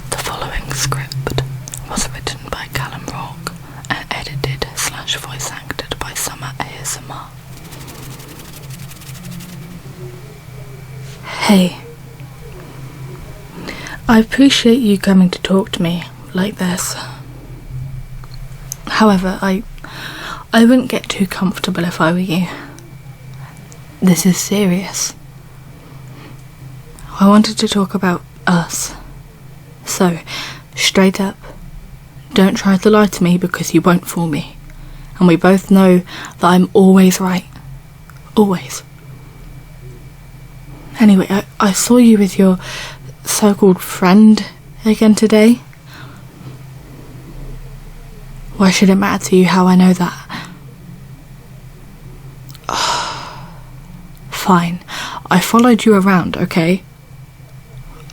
The following script was written by Callum Rourke and edited/voice acted by Summer ASMR. Hey. I appreciate you coming to talk to me like this. However, I wouldn't get too comfortable if I were you. This is serious. I wanted to talk about us. So, straight up, don't try to lie to me because you won't fool me. And we both know that I'm always right. Always. Anyway, I saw you with your so-called friend again today. Why should it matter to you how I know that? Fine. I followed you around, okay?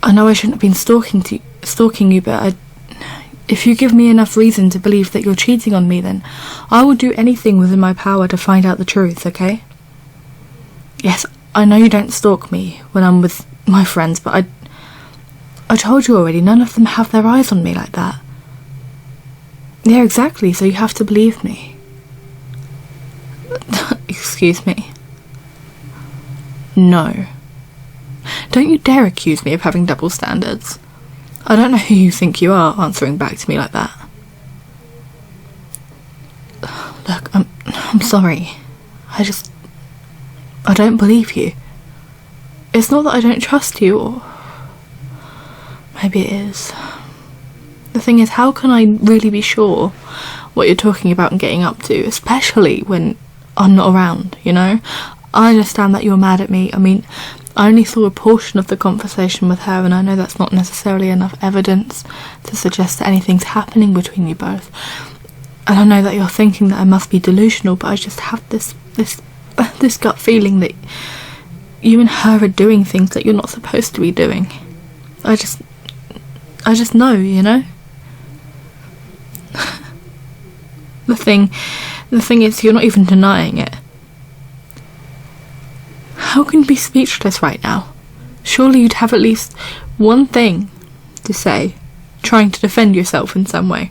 I know I shouldn't have been stalking you, but if you give me enough reason to believe that you're cheating on me, then I will do anything within my power to find out the truth, okay? Yes, I know you don't stalk me when I'm with my friends, but I told you already, none of them have their eyes on me like that. Yeah, exactly, so you have to believe me. Excuse me. No. Don't you dare accuse me of having double standards. I don't know who you think you are answering back to me like that. Look, I'm sorry. I don't believe you. It's not that I don't trust you, or maybe it is. The thing is, how can I really be sure what you're talking about and getting up to, especially when I'm not around, you know? I understand that you're mad at me. I mean, I only saw a portion of the conversation with her, and I know that's not necessarily enough evidence to suggest that anything's happening between you both. And I know that you're thinking that I must be delusional, but I just have this gut feeling that you and her are doing things that you're not supposed to be doing. I just know, you know? The thing is, you're not even denying it. How can you be speechless right now? Surely you'd have at least one thing to say, trying to defend yourself in some way,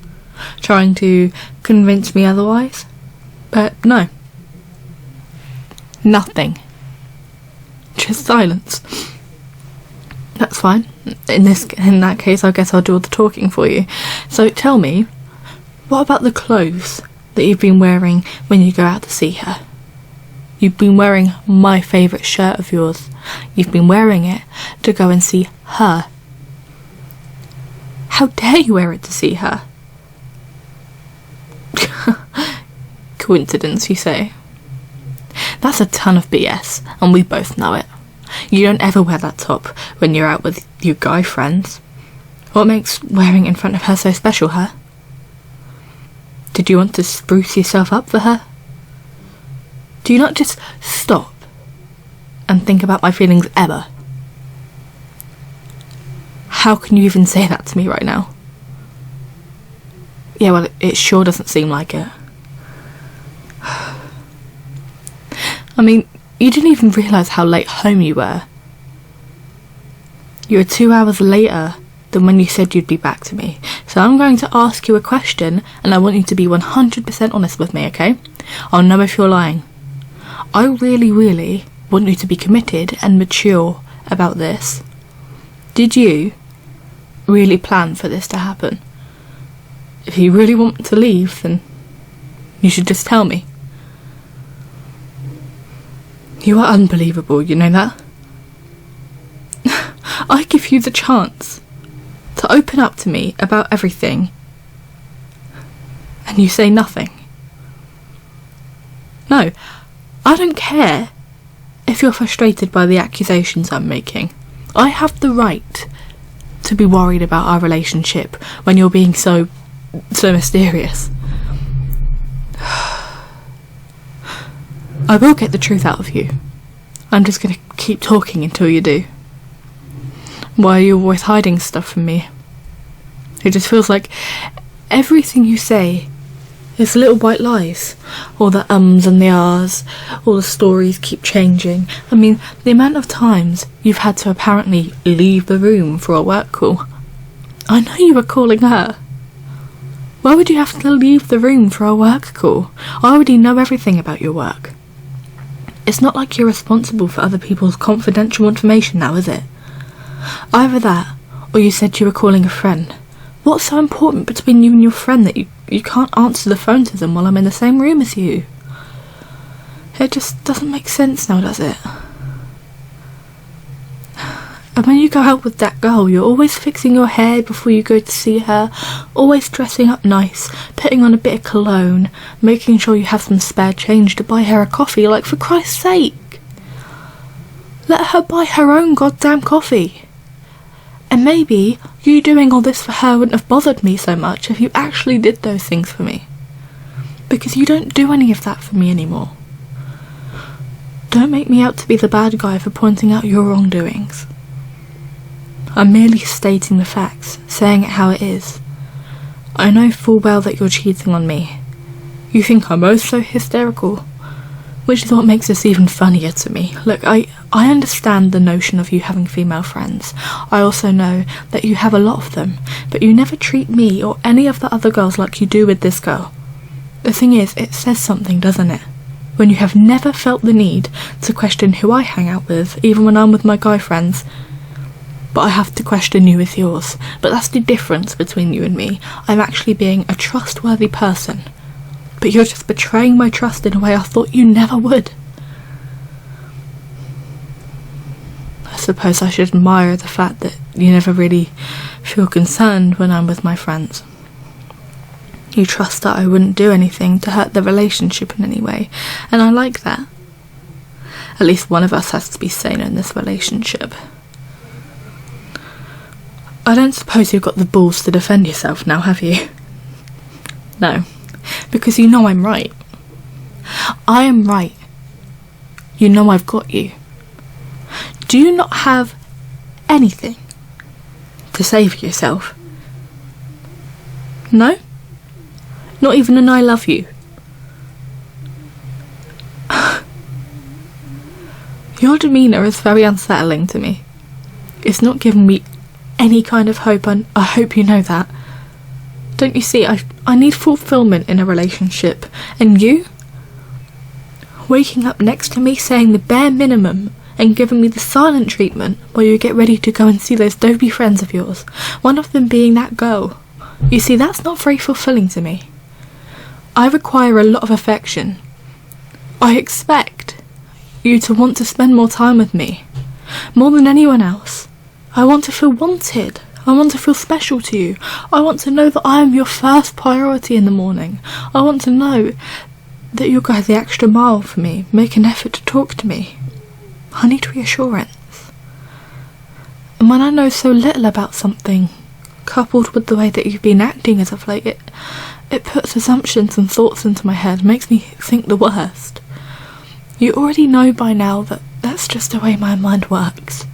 trying to convince me otherwise. But no. Nothing. Just silence. That's fine. In that case, I guess I'll do all the talking for you. So tell me, what about the clothes that you've been wearing when you go out to see her? You've been wearing my favourite shirt of yours. You've been wearing it to go and see her. How dare you wear it to see her? Coincidence, you say? That's a ton of BS, and we both know it. You don't ever wear that top when you're out with your guy friends. What makes wearing in front of her so special, huh? Did you want to spruce yourself up for her? Do you not just stop and think about my feelings ever? How can you even say that to me right now? Yeah, well, it sure doesn't seem like it. I mean, you didn't even realise how late home you were. You were 2 hours later than when you said you'd be back to me. So I'm going to ask you a question, and I want you to be 100% honest with me, okay? I'll know if you're lying. I really, really want you to be committed and mature about this. Did you really plan for this to happen? If you really want to leave, then you should just tell me. You are unbelievable, you know that? I give you the chance to open up to me about everything, and you say nothing. No, I don't care if you're frustrated by the accusations I'm making. I have the right to be worried about our relationship when you're being so mysterious. I will get the truth out of you. I'm just going to keep talking until you do. Why are you always hiding stuff from me? It just feels like everything you say is little white lies. All the ums and the ahs, all the stories keep changing. I mean, the amount of times you've had to apparently leave the room for a work call. I know you were calling her. Why would you have to leave the room for a work call? I already know everything about your work. It's not like you're responsible for other people's confidential information now, is it? Either that, or you said you were calling a friend. What's so important between you and your friend that you can't answer the phone to them while I'm in the same room as you? It just doesn't make sense now, does it? And when you go out with that girl, you're always fixing your hair before you go to see her, always dressing up nice, putting on a bit of cologne, making sure you have some spare change to buy her a coffee, like, for Christ's sake. Let her buy her own goddamn coffee. And maybe you doing all this for her wouldn't have bothered me so much if you actually did those things for me. Because you don't do any of that for me anymore. Don't make me out to be the bad guy for pointing out your wrongdoings. I'm merely stating the facts, saying it how it is. I know full well that you're cheating on me. You think I'm oh so hysterical, which is what makes this even funnier to me. Look, I understand the notion of you having female friends. I also know that you have a lot of them, but you never treat me or any of the other girls like you do with this girl. The thing is, it says something, doesn't it? When you have never felt the need to question who I hang out with, even when I'm with my guy friends. But I have to question you with yours. But that's the difference between you and me. I'm actually being a trustworthy person. But you're just betraying my trust in a way I thought you never would. I suppose I should admire the fact that you never really feel concerned when I'm with my friends. You trust that I wouldn't do anything to hurt the relationship in any way, and I like that. At least one of us has to be sane in this relationship. I don't suppose you've got the balls to defend yourself now, have you? No, because you know I'm right. I am right. You know I've got you. Do you not have anything to say for yourself? No? Not even an I love you? Your demeanour is very unsettling to me. It's not giving me any kind of hope, and I hope you know that. Don't you see, I need fulfillment in a relationship, and you? Waking up next to me saying the bare minimum and giving me the silent treatment while you get ready to go and see those dopey friends of yours, one of them being that girl. You see, that's not very fulfilling to me. I require a lot of affection. I expect you to want to spend more time with me, more than anyone else. I want to feel wanted. I want to feel special to you. I want to know that I am your first priority in the morning. I want to know that you'll go the extra mile for me, make an effort to talk to me. I need reassurance. And when I know so little about something, coupled with the way that you've been acting as of late, it puts assumptions and thoughts into my head, makes me think the worst. You already know by now that that's just the way my mind works.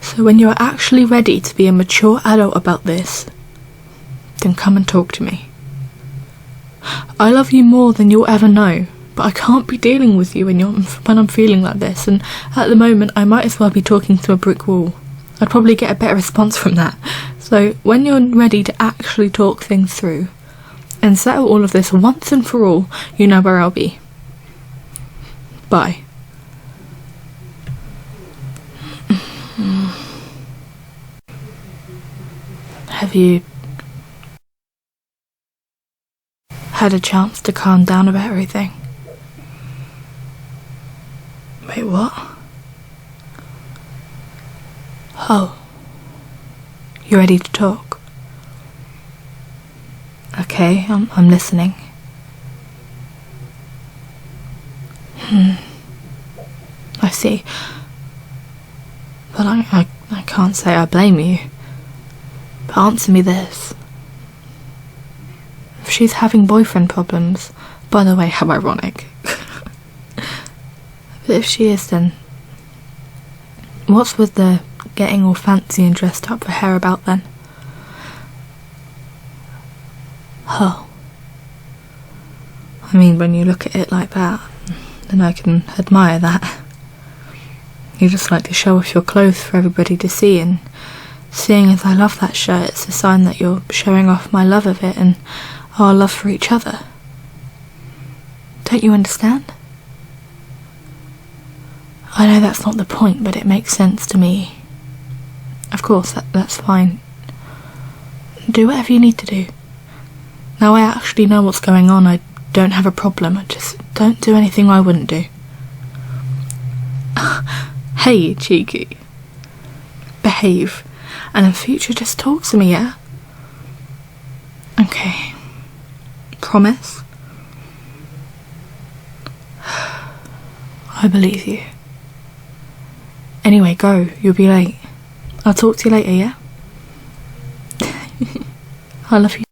So when you're actually ready to be a mature adult about this, then come and talk to me. I love you more than you'll ever know, but I can't be dealing with you when I'm feeling like this, and at the moment I might as well be talking to a brick wall. I'd probably get a better response from that. So when you're ready to actually talk things through and settle all of this once and for all, you know where I'll be. Bye. Have you had a chance to calm down about everything? Wait, what? Oh. You ready to talk? Okay, I'm listening. I see. But I can't say I blame you. But answer me this. If she's having boyfriend problems, by the way, how ironic. But if she is, then what's with the getting all fancy and dressed up for her about then? Oh. I mean, when you look at it like that, then I can admire that. You just like to show off your clothes for everybody to see and Seeing as I love that shirt, it's a sign that you're showing off my love of it and our love for each other. Don't you understand? I know that's not the point, but it makes sense to me. Of course, that's fine. Do whatever you need to do. Now I actually know what's going on. I don't have a problem. I just don't do anything I wouldn't do. Hey, cheeky. Behave. And in future, just talk to me, yeah? Okay. Promise? I believe you. Anyway, go. You'll be late. I'll talk to you later, yeah? I love you.